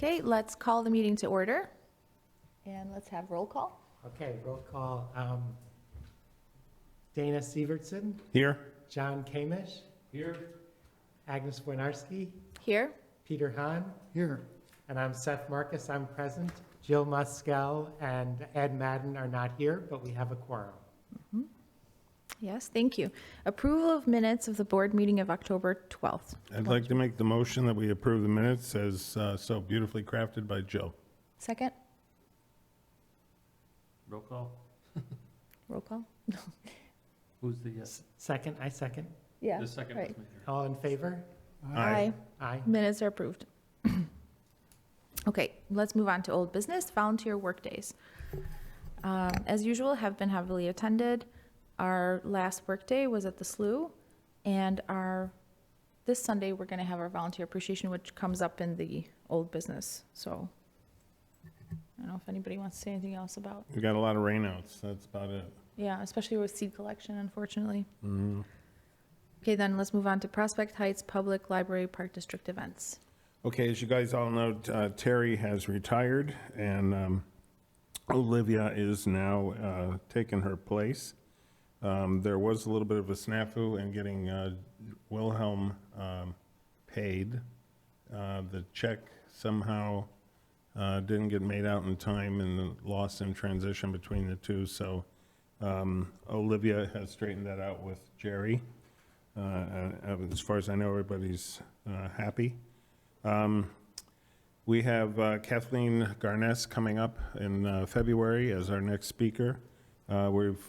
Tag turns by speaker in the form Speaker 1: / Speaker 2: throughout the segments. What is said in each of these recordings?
Speaker 1: Okay, let's call the meeting to order. And let's have roll call.
Speaker 2: Okay, roll call. Dana Sievertson,
Speaker 3: Here.
Speaker 2: John Kamish. Here. Agnes Wojnarski,
Speaker 1: Here.
Speaker 2: Peter Hahn. Here. And I'm Seth Marcus, I'm present. Jill Muskell and Ed Madden are not here, but we have a quorum.
Speaker 1: Yes, thank you. Approval of minutes of the board meeting of October 12th.
Speaker 3: I'd like to make the motion that we approve the minutes as so beautifully crafted by Jill.
Speaker 1: Second,
Speaker 4: Roll call.
Speaker 1: roll call.
Speaker 4: Who's the,
Speaker 2: Second, I second.
Speaker 1: Yeah.
Speaker 4: the second
Speaker 1: right.
Speaker 4: was me.
Speaker 2: All in favor?
Speaker 1: Aye.
Speaker 2: Aye.
Speaker 1: Minutes are approved. Okay, let's move on to old business, volunteer workdays. As usual, have been heavily attended. Our last workday was at the SLU, and this Sunday, we're gonna have our volunteer appreciation, which comes up in the old business, so. I don't know if anybody wants to say anything else about,
Speaker 3: We got a lot of rainouts, that's about it.
Speaker 1: yeah, especially with seed collection, unfortunately.
Speaker 3: Mhm.
Speaker 1: Okay, then let's move on to Prospect Heights Public Library Park District events.
Speaker 3: Okay, as you guys all know, Terry has retired, and Olivia is now taking her place. There was a little bit of a snafu in getting Wilhelm paid. The check somehow didn't get made out in time and lost in transition between the two, so Olivia has straightened that out with Jerry. As far as I know, everybody's happy. We have Kathleen Garness coming up in February as our next speaker. We've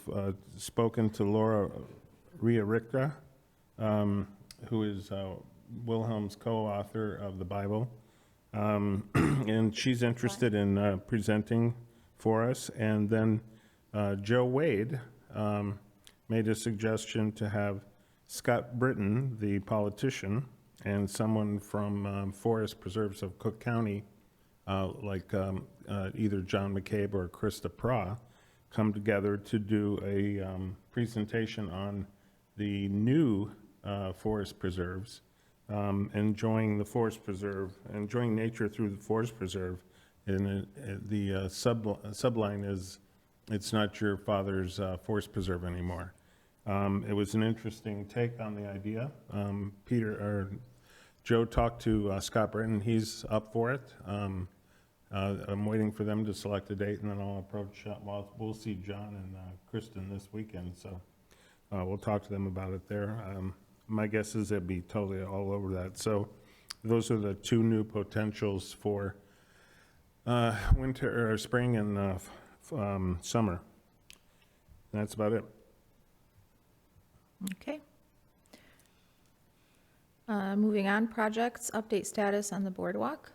Speaker 3: spoken to Laura Riarica, who is Wilhelm's co-author of the Bible. And she's interested in presenting for us. And then Joe Wade made a suggestion to have Scott Britton, the politician, and someone from Forest Preserves of Cook County, like either John McCabe or Krista Pra, come together to do a presentation on the new forest preserves, enjoying the forest preserve, enjoying nature through the forest preserve. And the subline is, it's not your father's forest preserve anymore. It was an interesting take on the idea. Joe talked to Scott Britton, he's up for it. I'm waiting for them to select a date, and then I'll approach, we'll see John and Kristen this weekend, so we'll talk to them about it there. My guess is they'll be totally all over that. So those are the two new potentials for winter, or spring and summer. That's about it.
Speaker 1: Okay. Moving on, projects, update status on the boardwalk.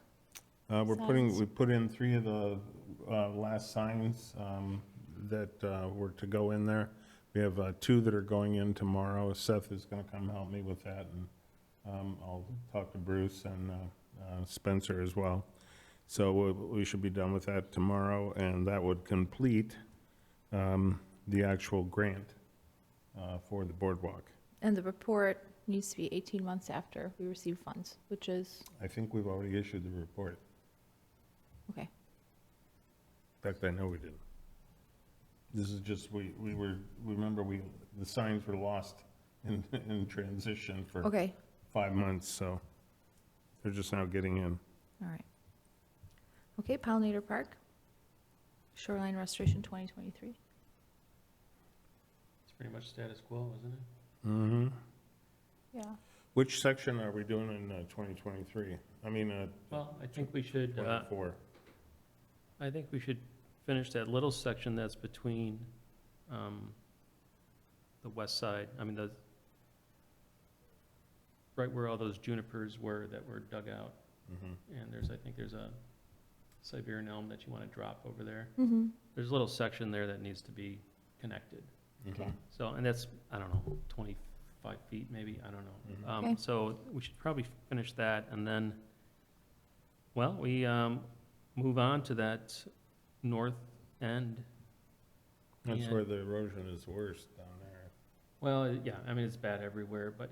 Speaker 3: We put in 3 of the last signs that were to go in there. We have 2 that are going in tomorrow. Seth is going to come help me with that, and I'll talk to Bruce and Spencer as well. So we should be done with that tomorrow, and that would complete the actual grant for the boardwalk.
Speaker 1: And the report needs to be 18 months after we receive funds, which is,
Speaker 3: I think we've already issued the report.
Speaker 1: okay.
Speaker 3: In fact, I know we did. This is just, remember the signs were lost in transition for
Speaker 1: Okay,
Speaker 3: 5 months, so they're just now getting in.
Speaker 1: all right. Okay, Pollinator Park, Shoreline Restoration 2023.
Speaker 4: It's pretty much status quo, isn't it?
Speaker 3: Mm-hmm.
Speaker 1: Yeah.
Speaker 3: Which section are we doing in 2023? I mean,
Speaker 4: Well, I think we should,
Speaker 3: 24.
Speaker 4: I think we should finish that little section that's between the west side, right where all those junipers were that were dug out.
Speaker 3: Mhm.
Speaker 4: And I think there's a Siberian elm that you want to drop over there.
Speaker 1: Mm-hmm.
Speaker 4: There's a little section there that needs to be connected.
Speaker 3: Mhm.
Speaker 4: So, and that's, I don't know, 25 feet maybe, I don't know.
Speaker 3: Mhm.
Speaker 1: Okay.
Speaker 4: So we should probably finish that, and then, well, we move on to that north end.
Speaker 3: That's
Speaker 4: Yeah.
Speaker 3: where the erosion is worst down there.
Speaker 4: Well, yeah, it's bad everywhere, but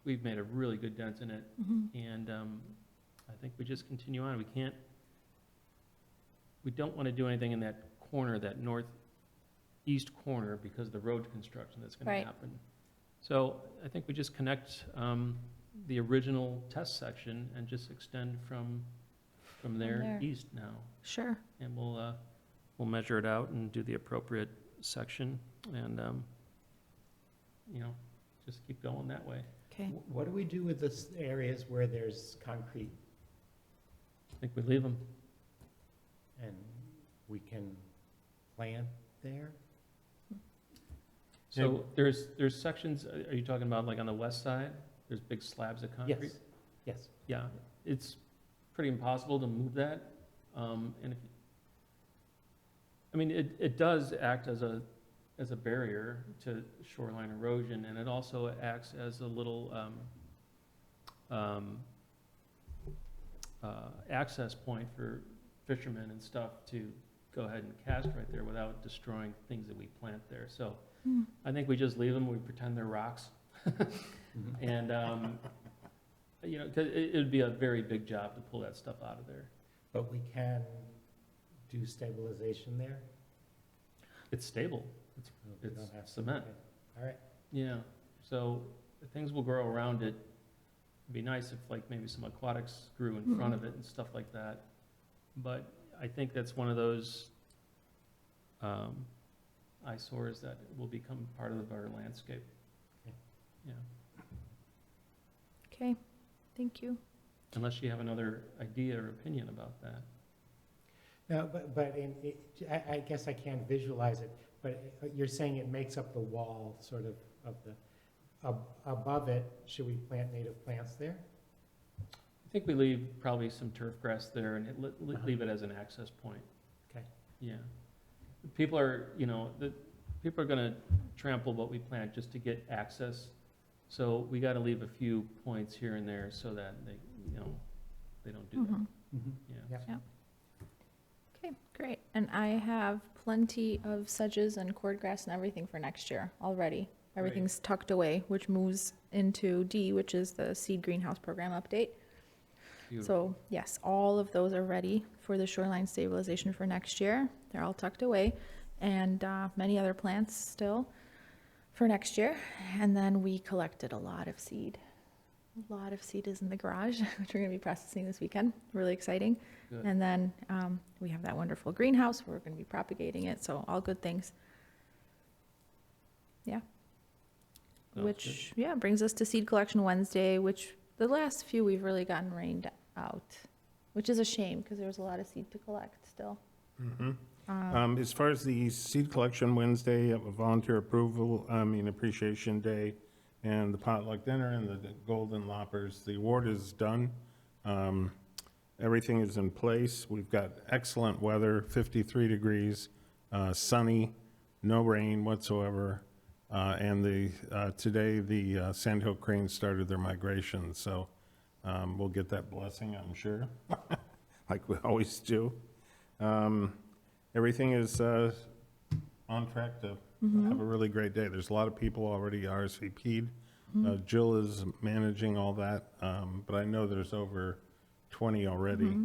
Speaker 4: we've made a really good dent in it,
Speaker 1: Mm-hmm.
Speaker 4: and I think we just continue on. We don't want to do anything in that corner, that northeast corner, because of the road construction that's going
Speaker 1: Right.
Speaker 4: to happen. So I think we just connect the original test section and just extend from there
Speaker 1: there.
Speaker 4: east now.
Speaker 1: Sure.
Speaker 4: And we'll measure it out and do the appropriate section and, just keep going that way.
Speaker 1: Okay.
Speaker 2: What do we do with the areas where there's concrete
Speaker 4: I think we leave them.
Speaker 2: and we can plant there?
Speaker 4: So there's sections, are you talking about like on the west side? There's big slabs of concrete?
Speaker 2: Yes, yes.
Speaker 4: Yeah, it's pretty impossible to move that. And it does act as a barrier to shoreline erosion, and it also acts as a little access point for fishermen and stuff to go ahead and cast right there without destroying things that we plant there. So
Speaker 1: Hmm.
Speaker 4: I think we just leave them, we pretend they're rocks.
Speaker 2: Mhm.
Speaker 4: And, 'cause it would be a very big job to pull that stuff out of there.
Speaker 2: But we can do stabilization there?
Speaker 4: It's stable,
Speaker 2: We
Speaker 4: It's
Speaker 2: don't have to-
Speaker 4: cement.
Speaker 2: okay. All right.
Speaker 4: yeah. So things will grow around it. It'd be nice if like maybe some aquatics grew in front of it and stuff like that. But I think that's one of those eyesores that will become part of our landscape.
Speaker 2: Okay.
Speaker 4: Yeah,
Speaker 1: Okay. Thank you.
Speaker 4: unless you have another idea or opinion about that.
Speaker 2: No, but I guess I can't visualize it, but you're saying it makes up the wall, sort of above it, should we plant native plants there?
Speaker 4: I think we leave probably some turf grass there and leave it as an access point.
Speaker 2: Okay.
Speaker 4: Yeah. People are, people are gonna trample what we plant just to get access. So we gotta leave a few points here and there so that they don't do that.
Speaker 1: Mhm.
Speaker 4: Yeah.
Speaker 2: Yeah.
Speaker 1: Okay, great. And I have plenty of sedges and cordgrass and everything for next year already. Everything's tucked away, which moves into D, which is the seed greenhouse program update.
Speaker 4: Beautiful.
Speaker 1: So yes, all of those are ready for the shoreline stabilization for next year. They're all tucked away, and many other plants still for next year. And then we collected a lot of seed. A lot of seed is in the garage, which we're going to be processing this weekend. Really exciting.
Speaker 4: Good.
Speaker 1: And then we have that wonderful greenhouse where we're going to be propagating it. So all good things. Yeah.
Speaker 4: Sounds
Speaker 1: Which, yeah, brings us to Seed Collection Wednesday, which the last few we've really gotten rained out, which is a shame because there was a lot of seed to collect still.
Speaker 3: As far as the seed collection Wednesday, volunteer appreciation day, and the potluck dinner and the golden loppers, the award is done. Everything is in place. We've got excellent weather, 53 degrees, sunny, no rain whatsoever. And today, the sandhill cranes started their migration, so we'll get that blessing, I'm sure, like we always do. Everything is on track to have a really great day. There's a lot of people already RSVP'd. Jill is managing all that, but I know there's over 20 already.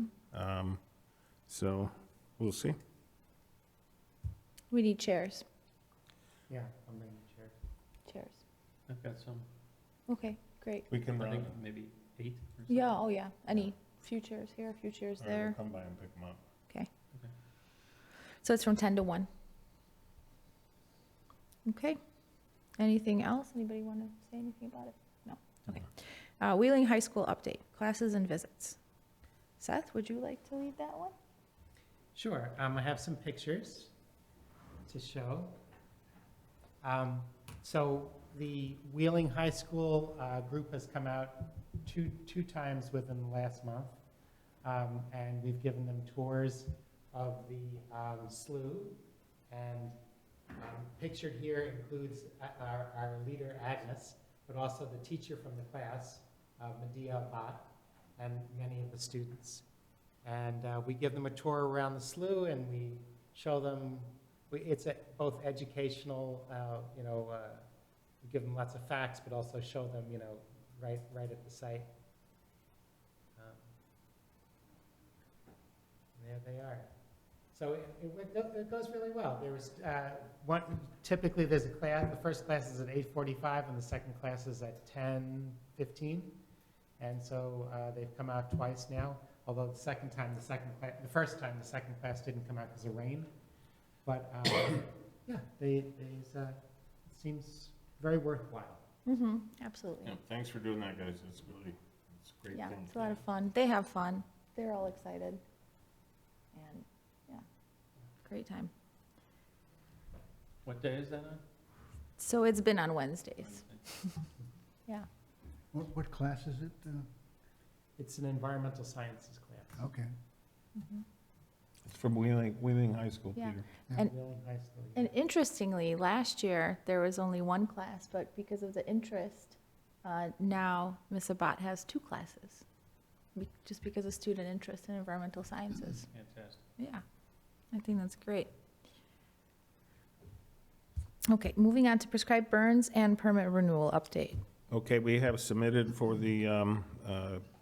Speaker 3: So we'll see.
Speaker 1: We need chairs.
Speaker 2: Yeah, I'll bring the chair.
Speaker 1: Chairs.
Speaker 4: I've got some,
Speaker 1: Okay, great.
Speaker 3: We can
Speaker 4: I
Speaker 3: run.
Speaker 4: think maybe 8 or something.
Speaker 1: Yeah, oh yeah. Any few chairs here, a few chairs
Speaker 3: All right, we'll
Speaker 1: there.
Speaker 3: come by and pick them up.
Speaker 1: Okay.
Speaker 4: Okay.
Speaker 1: So it's from 10 to 1. Okay. Anything else? Anybody want to say anything about it? No? Okay. Wheeling High School update, classes and visits. Seth, would you like to lead that one?
Speaker 2: Sure, I have some pictures to show. So the Wheeling High School group has come out two times within the last month, and we've given them tours of the slough. And pictured here includes our leader Agnes, but also the teacher from the class, Medea Bhatt, and many of the students. And we give them a tour around the slough, and we show them, it's both educational, we give them lots of facts, but also show them, right at the site. There they are. So it goes really well. There was typically there's a class, the first class is at 8:45 and the second class is at 10:15. And so they've come out twice now, although the first time, the second class didn't come out because of rain. But yeah, it seems very worthwhile.
Speaker 1: Mm-hmm, absolutely.
Speaker 3: Yeah, thanks for doing that, guys. It's a great
Speaker 1: Yeah,
Speaker 3: thing.
Speaker 1: it's a lot of fun. They have fun. They're all excited. And, yeah, great time.
Speaker 4: What day is that on?
Speaker 1: So it's been on Wednesdays.
Speaker 4: Wednesday.
Speaker 1: Yeah.
Speaker 5: What class is it?
Speaker 2: It's an environmental sciences class.
Speaker 5: Okay.
Speaker 1: Mhm.
Speaker 3: It's from Wheeling High School,
Speaker 1: Yeah.
Speaker 3: Peter.
Speaker 1: And-
Speaker 2: Wheeling High School. yeah.
Speaker 1: And interestingly, last year, there was only one class, but because of the interest, now Ms. Abbott has two classes, just because of student interest in environmental sciences.
Speaker 4: Fantastic.
Speaker 1: Yeah, I think that's great. Okay, moving on to prescribed burns and permit renewal update.
Speaker 3: Okay, we have submitted for the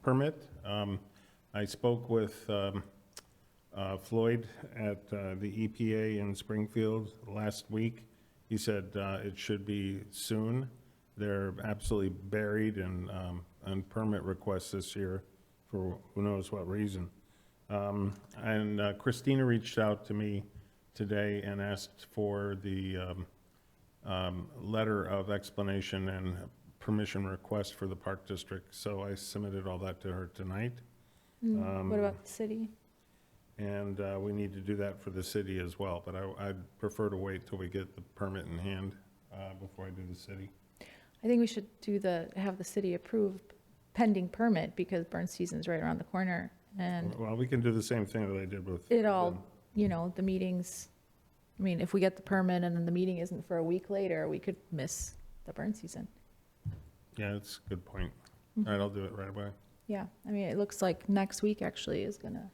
Speaker 3: permit. I spoke with Floyd at the EPA in Springfield last week. He said it should be soon. They're absolutely buried in permit requests this year for who knows what reason. And Christina reached out to me today and asked for the letter of explanation and permission request for the Park District, so I submitted all that to her tonight.
Speaker 1: What about the city?
Speaker 3: And we need to do that for the city as well, but I'd prefer to wait till we get the permit in hand before I do the city.
Speaker 1: I think we should have the city approve pending permit, because burn season's right around the corner, and
Speaker 3: Well, we can do the same thing that I did with.
Speaker 1: it all, the meetings, I mean, if we get the permit and then the meeting isn't for a week later, we could miss the burn season.
Speaker 3: Yeah, that's a good point.
Speaker 1: Mm-hmm.
Speaker 3: All right, I'll do it right away.
Speaker 1: Yeah, I mean, it looks like next week actually is gonna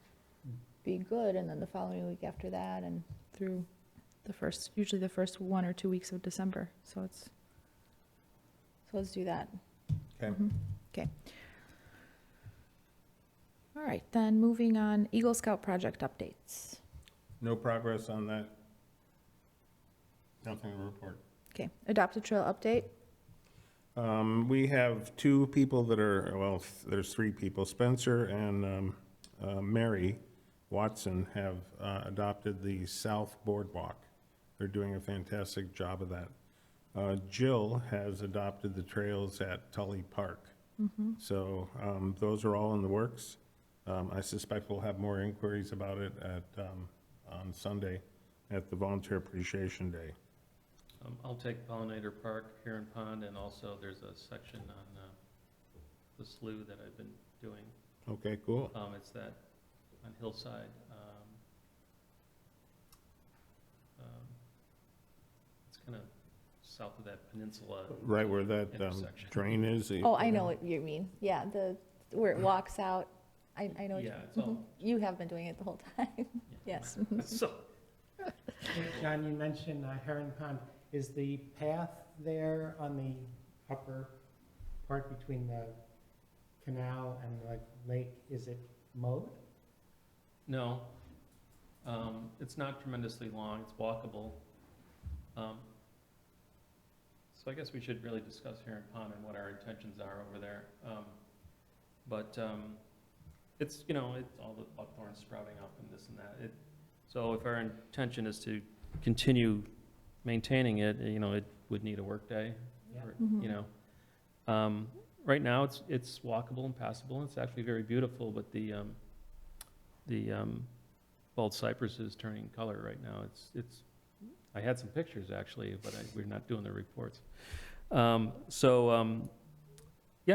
Speaker 1: be good, and then the following week after that, and through usually the first 1 or 2 weeks of December, so let's do that.
Speaker 3: Okay.
Speaker 1: Okay. All right, then moving on, Eagle Scout project updates.
Speaker 3: No progress on that? Nothing to report.
Speaker 1: Okay, Adopt a Trail update.
Speaker 3: We have two people that are, well, there's three people. Spencer and Mary Watson have adopted the South Boardwalk. They're doing a fantastic job of that. Jill has adopted the trails at Tully Park. So those are all in the works. I suspect we'll have more inquiries about it on Sunday at the Volunteer Appreciation Day.
Speaker 4: I'll take Pollinator Park, Heron Pond, and also there's a section on the slough that I've been doing.
Speaker 3: Okay, cool.
Speaker 4: It's that on Hillside. It's kind of south of that peninsula.
Speaker 3: Right where that
Speaker 4: Intersection.
Speaker 3: drain is.
Speaker 1: Oh, I know what you mean, yeah, where it walks out, I know what you
Speaker 4: Yeah, it's all,
Speaker 1: You have been doing it the whole time, yes.
Speaker 4: So,
Speaker 2: John, you mentioned Heron Pond. Is the path there on the upper part between the canal and the lake, is it mowed?
Speaker 4: no, it's not tremendously long, it's walkable. So I guess we should really discuss Heron Pond and what our intentions are over there. But it's, it's all the buckthorn sprouting up and this and that. So if our intention is to continue maintaining it, it would need a workday.
Speaker 2: Yeah.
Speaker 4: or,
Speaker 1: Mhm.
Speaker 4: Right now, it's walkable and passable, and it's actually very beautiful, but the bald cypress is turning color right now. I had some pictures actually, but we're not doing the reports. Yeah,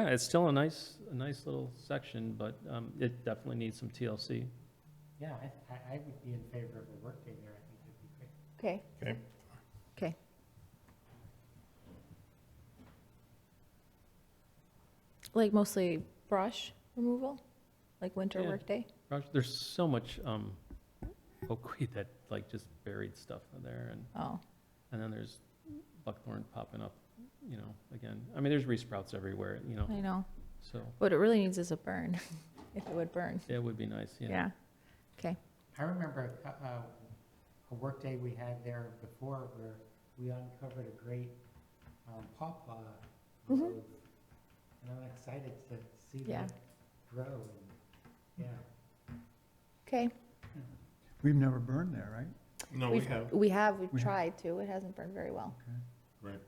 Speaker 4: it's still a nice little section, but it definitely needs some TLC.
Speaker 2: Yeah, I would be in favor of a workday there. I think it'd be great.
Speaker 1: Okay,
Speaker 3: Okay.
Speaker 1: okay. Like mostly brush removal, like winter
Speaker 4: Yeah.
Speaker 1: workday?
Speaker 4: There's so much oakweed that just buried stuff in there,
Speaker 1: Oh,
Speaker 4: and then there's buckthorn popping up, again. I mean, there's resprouts everywhere,
Speaker 1: I know.
Speaker 4: so
Speaker 1: What it really needs is a burn, if it would burn.
Speaker 4: it would be nice,
Speaker 1: Yeah. Okay.
Speaker 2: I remember a workday we had there before where we uncovered a great pawpaw
Speaker 1: Mhm.
Speaker 2: grove. And I'm excited to see
Speaker 1: Yeah.
Speaker 2: that grow. And, yeah.
Speaker 1: Okay.
Speaker 5: We've never burned there, right?
Speaker 3: No,
Speaker 1: We've
Speaker 5: We have.
Speaker 1: tried to. It hasn't burned very well.
Speaker 5: Okay.
Speaker 3: Right.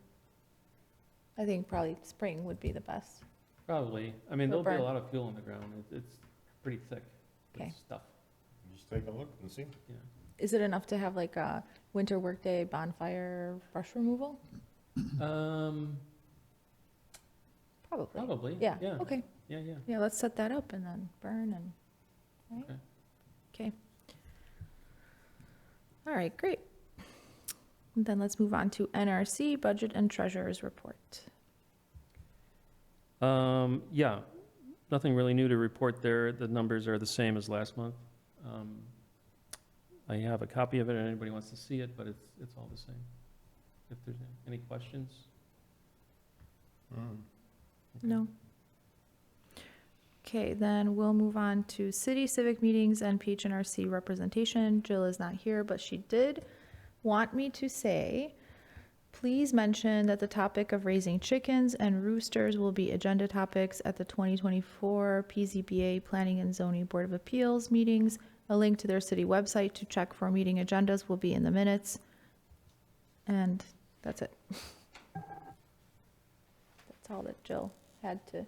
Speaker 1: I think probably spring would be the best.
Speaker 4: Probably. I mean,
Speaker 1: It'll
Speaker 4: there'll be a
Speaker 1: burn.
Speaker 4: lot of fuel on the ground. It's pretty thick
Speaker 1: Okay.
Speaker 4: with stuff,
Speaker 3: Just take a look and see.
Speaker 4: yeah.
Speaker 1: Is it enough to have like a winter workday bonfire brush removal? Probably.
Speaker 4: Probably.
Speaker 1: Yeah,
Speaker 4: Yeah,
Speaker 1: okay.
Speaker 4: yeah, yeah.
Speaker 1: Yeah, let's set that up and then burn and, right?
Speaker 4: Okay.
Speaker 1: Okay. All right, great. And then let's move on to NRC Budget and Treasurer's Report.
Speaker 4: Yeah, nothing really new to report there. The numbers are the same as last month. I have a copy of it, if anybody wants to see it, but it's all the same. If there's any questions?
Speaker 3: Mm.
Speaker 1: No? Okay, then we'll move on to city civic meetings and PHNRC representation. Jill is not here, but she did want me to say, please mention that the topic of raising chickens and roosters will be agenda topics at the 2024 PZBA Planning and Zoning Board of Appeals meetings. A link to their city website to check for meeting agendas will be in the minutes. And that's it. That's all that Jill had to.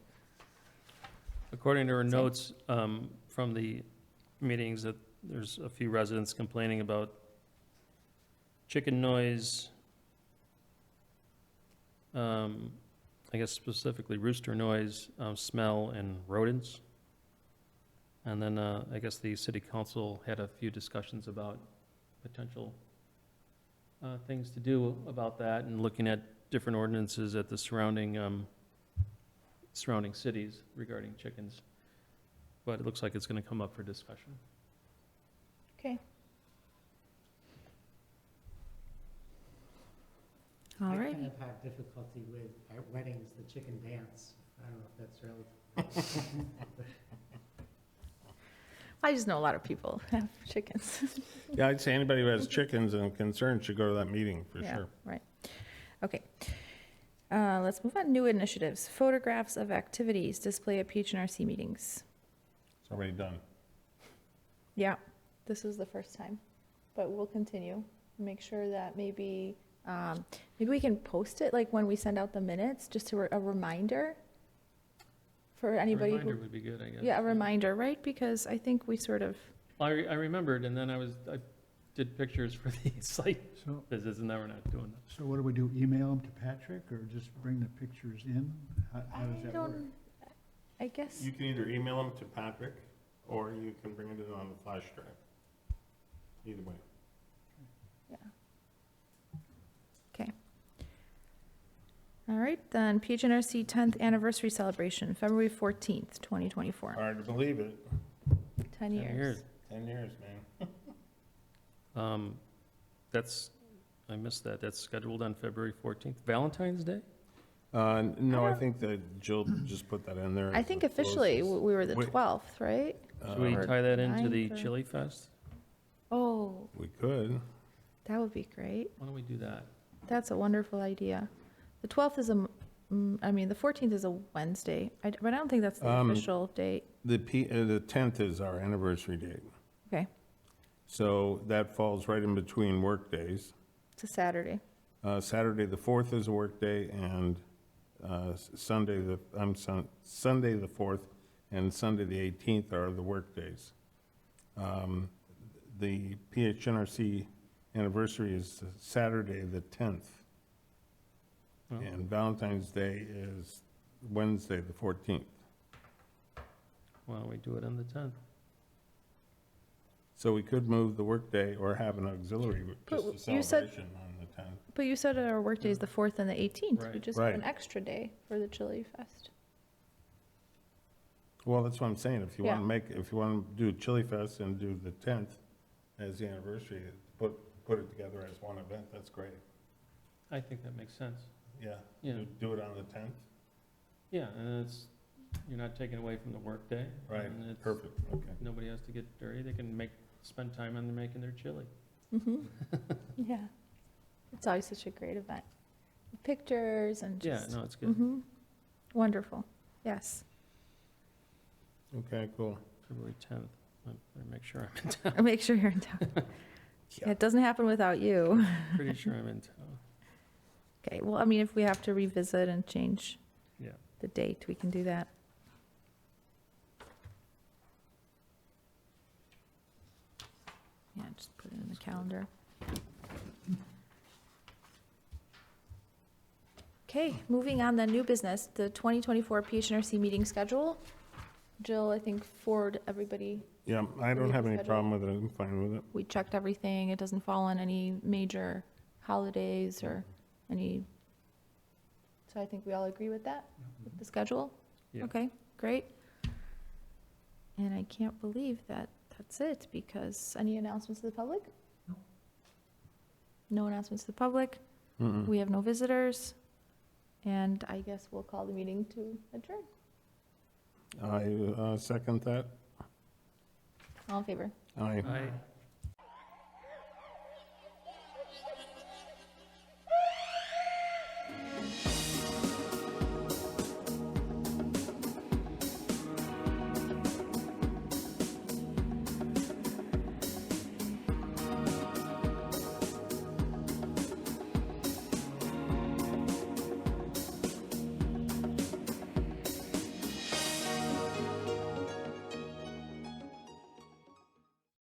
Speaker 4: According to her
Speaker 1: Same.
Speaker 4: notes from the meetings, that there's a few residents complaining about chicken noise, I guess specifically rooster noise, smell, and rodents. And then I guess the city council had a few discussions about potential things to do about that and looking at different ordinances at the surrounding cities regarding chickens. But it looks like it's going to come up for discussion.
Speaker 1: Okay. All
Speaker 2: I
Speaker 1: right.
Speaker 2: kind of have difficulty with at weddings, the chicken dance. I don't know if that's really.
Speaker 1: I just know a lot of people have chickens.
Speaker 3: Yeah, I'd say anybody who has chickens and concerns should go to that meeting, for
Speaker 1: Yeah,
Speaker 3: sure.
Speaker 1: right. Okay. Let's move on. New initiatives. Photographs of activities display at PHNRC meetings.
Speaker 3: It's already done.
Speaker 1: Yeah, this is the first time, but we'll continue. Make sure that maybe we can post it like when we send out the minutes, just a reminder for anybody
Speaker 4: A reminder
Speaker 1: who.
Speaker 4: would be good, I guess.
Speaker 1: Yeah, a reminder, right? Because I think we sort of.
Speaker 4: I remembered, and then I did pictures for the site
Speaker 5: So,
Speaker 4: visits, and now we're not doing that.
Speaker 5: so what do we do, email them to Patrick, or just bring the pictures in? How does that work?
Speaker 1: I guess.
Speaker 3: You can either email them to Patrick, or you can bring it in on the flash drive. Either way.
Speaker 1: Yeah. Okay. All right, then PHNRC 10th anniversary celebration, February 14th, 2024.
Speaker 3: Hard to believe it.
Speaker 1: 10 years.
Speaker 3: 10 years, man.
Speaker 4: I missed that. That's scheduled on February 14th. Valentine's Day?
Speaker 3: No, I think that Jill just put that in there.
Speaker 1: I think officially we were the
Speaker 3: Wait.
Speaker 1: 12th, right?
Speaker 4: Should we
Speaker 1: Or
Speaker 4: tie that into the
Speaker 1: 9th or-
Speaker 4: Chili Fest?
Speaker 1: Oh,
Speaker 3: We could.
Speaker 1: that would be great.
Speaker 4: Why don't we do that?
Speaker 1: That's a wonderful idea. The 12th is the 14th is a Wednesday, but I don't think that's the official date.
Speaker 3: The 10th is our anniversary date.
Speaker 1: Okay,
Speaker 3: So that falls right in between work days.
Speaker 1: it's a Saturday.
Speaker 3: Saturday, the 4th is a work day, and Sunday, the 4th, and Sunday, the 18th are the work days. The PHNRC anniversary is Saturday, the 10th,
Speaker 4: Oh.
Speaker 3: and Valentine's Day is Wednesday, the 14th.
Speaker 4: Why don't we do it on the 10th?
Speaker 3: So we could move the workday or have an auxiliary,
Speaker 1: But
Speaker 3: just a
Speaker 1: you said-
Speaker 3: celebration on the 10th.
Speaker 1: But you said our workday is the 4th and the 18th. We
Speaker 4: Right.
Speaker 1: just have an
Speaker 3: Right.
Speaker 1: extra day for the Chili Fest.
Speaker 3: Well, that's what I'm saying, if you
Speaker 1: Yeah.
Speaker 3: want to if you want to do Chili Fest and do the 10th as the anniversary, put it together as one event, that's great.
Speaker 4: I think that makes sense.
Speaker 3: Yeah.
Speaker 4: Yeah.
Speaker 3: Do it on the 10th?
Speaker 4: Yeah, and you're not taking away from the workday.
Speaker 3: Right,
Speaker 4: and it's-
Speaker 3: perfect, okay.
Speaker 4: Nobody has to get dirty. They can make spend time on making their chili.
Speaker 1: Mhm. Yeah. It's always such a great event. Pictures and
Speaker 4: Yeah,
Speaker 1: just.
Speaker 4: no, it's good.
Speaker 1: Mhm. Wonderful. Yes.
Speaker 3: Okay, cool.
Speaker 4: February 10th. I better make sure I'm in town.
Speaker 1: Or make sure you're in town.
Speaker 3: Yeah.
Speaker 1: It doesn't happen without you.
Speaker 4: Pretty sure I'm in town.
Speaker 1: Okay, well, I mean, if we have to revisit and change
Speaker 4: Yeah.
Speaker 1: the date, we can do that. Yeah, just put it in the calendar. Okay, moving on, the new business, the 2024 PHNRC meeting schedule. Jill, I think forward everybody,
Speaker 3: Yeah, I don't
Speaker 1: Leave
Speaker 3: have
Speaker 1: the
Speaker 3: any
Speaker 1: schedule.
Speaker 3: problem with it. I'm fine with it.
Speaker 1: we checked everything, it doesn't fall on any major holidays or any, so I think we all agree with that, with the schedule?
Speaker 4: Yeah.
Speaker 1: Okay, great. And I can't believe that that's it, because any announcements to the public? No announcements to the public,
Speaker 3: Mm-mm.
Speaker 1: we have no visitors, and I guess we'll call the meeting to adjourn.
Speaker 3: I second that.
Speaker 1: All in favor?
Speaker 3: Aye.
Speaker 4: I